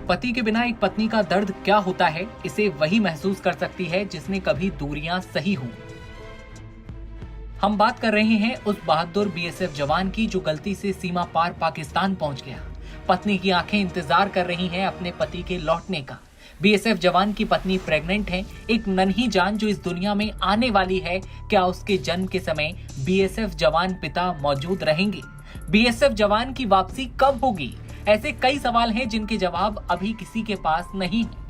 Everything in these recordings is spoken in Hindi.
पति के बिना एक पत्नी का दर्द क्या होता है, इसे वही महसूस कर सकती है जिसने कभी दूरियां सही हों। हम बात कर रहे हैं उस बहादुर बीएसएफ जवान की जो गलती से सीमा पार पाकिस्तान पहुंच गया। पत्नी की आंखें इंतजार कर रही हैं अपने पति के लौटने का। बीएसएफ जवान की पत्नी प्रेग्नेंट है, एक नन्ही जान जो इस दुनिया में आने वाली है। क्या उसके जन्म के समय बीएसएफ जवान पिता मौजूद रहेंगे? बीएसएफ जवान की वापसी कब होगी? ऐसे कई सवाल हैं जिनके जवाब अभी किसी के पास नहीं है।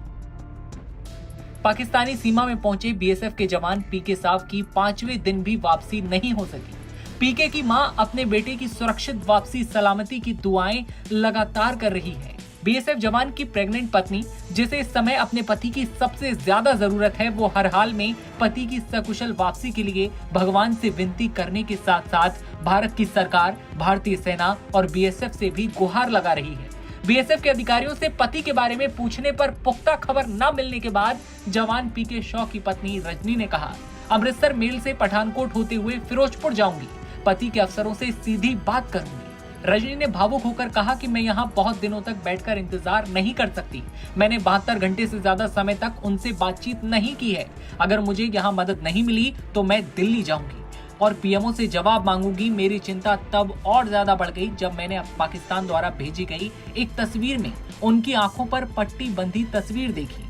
पाकिस्तानी सीमा में पहुंचे बीएसएफ के जवान पीके साहब की 5वें दिन भी वापसी नहीं हो सकी। पीके की मां अपने बेटे की सुरक्षित वापसी सलामती की दुआएं लगातार कर रही है। बीएसएफ जवान की प्रेग्नेंट पत्नी, जिसे इस समय अपने पति की सबसे ज्यादा जरूरत है, वो हर हाल में पति की सकुशल वापसी के लिए भगवान से विनती करने के साथ साथ भारत की सरकार, भारतीय सेना और बीएसएफ से भी गुहार लगा रही है। बीएसएफ के अधिकारियों से पति के बारे में पूछने पर पुख्ता खबर न मिलने के बाद जवान पीके शॉ की पत्नी रजनी ने कहा, अमृतसर मेल से पठानकोट होते हुए फिरोजपुर जाऊंगी, पति के अफसरों से सीधी बात करूंगी। रजनी ने भावुक होकर कहा कि मैं यहाँ बहुत दिनों तक बैठकर इंतजार नहीं कर सकती। मैंने 72 घंटे से ज्यादा समय तक उनसे बातचीत नहीं की है। अगर मुझे यहाँ मदद नहीं मिली तो मैं दिल्ली जाऊंगी और पीएमओ से जवाब मांगूंगी। मेरी चिंता तब और ज्यादा बढ़ गई जब मैंने पाकिस्तान द्वारा भेजी गई एक तस्वीर में उनकी आंखों पर पट्टी बंधी तस्वीर देखी।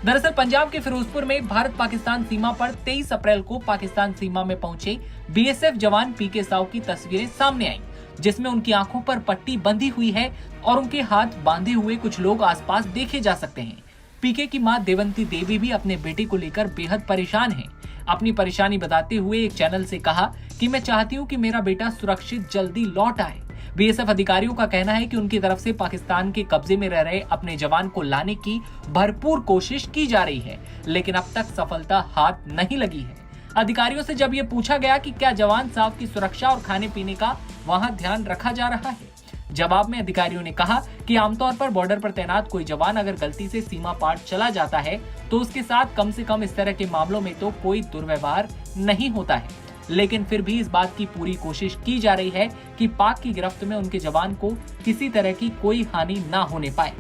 दरअसल पंजाब के फिरोजपुर में भारत पाकिस्तान सीमा पर 23 अप्रैल को पाकिस्तान सीमा में पहुंचे बीएसएफ जवान पीके साहब की तस्वीरें सामने आईं, जिसमें उनकी आंखों पर पट्टी बंधी हुई है और उनके हाथ बांधे हुए कुछ लोग आसपास देखे जा सकते हैं। पीके की मां देवंती देवी भी अपने बेटे को लेकर बेहद परेशान है। अपनी परेशानी बताते हुए एक चैनल से कहा कि मैं चाहती हूं कि मेरा बेटा सुरक्षित जल्दी लौट आए। बीएसएफ अधिकारियों का कहना है कि उनकी तरफ से पाकिस्तान के कब्जे में रह रहे अपने जवान को लाने की भरपूर कोशिश की जा रही है, लेकिन अब तक सफलता हाथ नहीं लगी है। अधिकारियों से जब ये पूछा गया कि क्या जवान साहब की सुरक्षा और खाने पीने का वहां ध्यान रखा जा रहा है, जवाब में अधिकारियों ने कहा कि आमतौर पर बॉर्डर पर तैनात कोई जवान अगर गलती से सीमा पार चला जाता है तो उसके साथ कम से कम इस तरह के मामलों में तो कोई दुर्व्यवहार नहीं होता है, लेकिन फिर भी इस बात की पूरी कोशिश की जा रही है कि पाक की गिरफ्त में उनके जवान को किसी तरह की कोई हानि न होने पाए।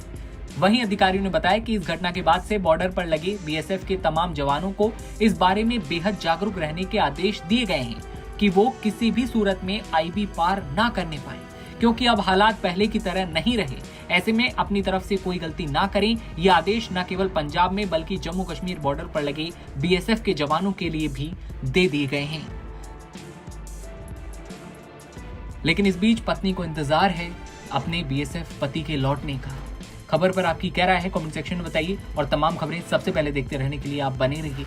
वहीं अधिकारियों ने बताया कि इस घटना के बाद से बॉर्डर पर लगे बीएसएफ के तमाम जवानों को इस बारे में बेहद जागरूक रहने के आदेश दिए गए हैं कि वो किसी भी सूरत में आईबी पार न करने पाए, क्योंकि अब हालात पहले की तरह नहीं रहे। ऐसे में अपनी तरफ से कोई गलती ना करें, ये आदेश न केवल पंजाब में बल्कि जम्मू कश्मीर बॉर्डर पर लगे बीएसएफ के जवानों के लिए भी दे दिए गए हैं। लेकिन इस बीच पत्नी को इंतजार है अपने बीएसएफ पति के लौटने का। खबर पर आपकी क्या राय है, कमेंट सेक्शन में बताइए और तमाम खबरें सबसे पहले देखते रहने के लिए आप बने रहिए।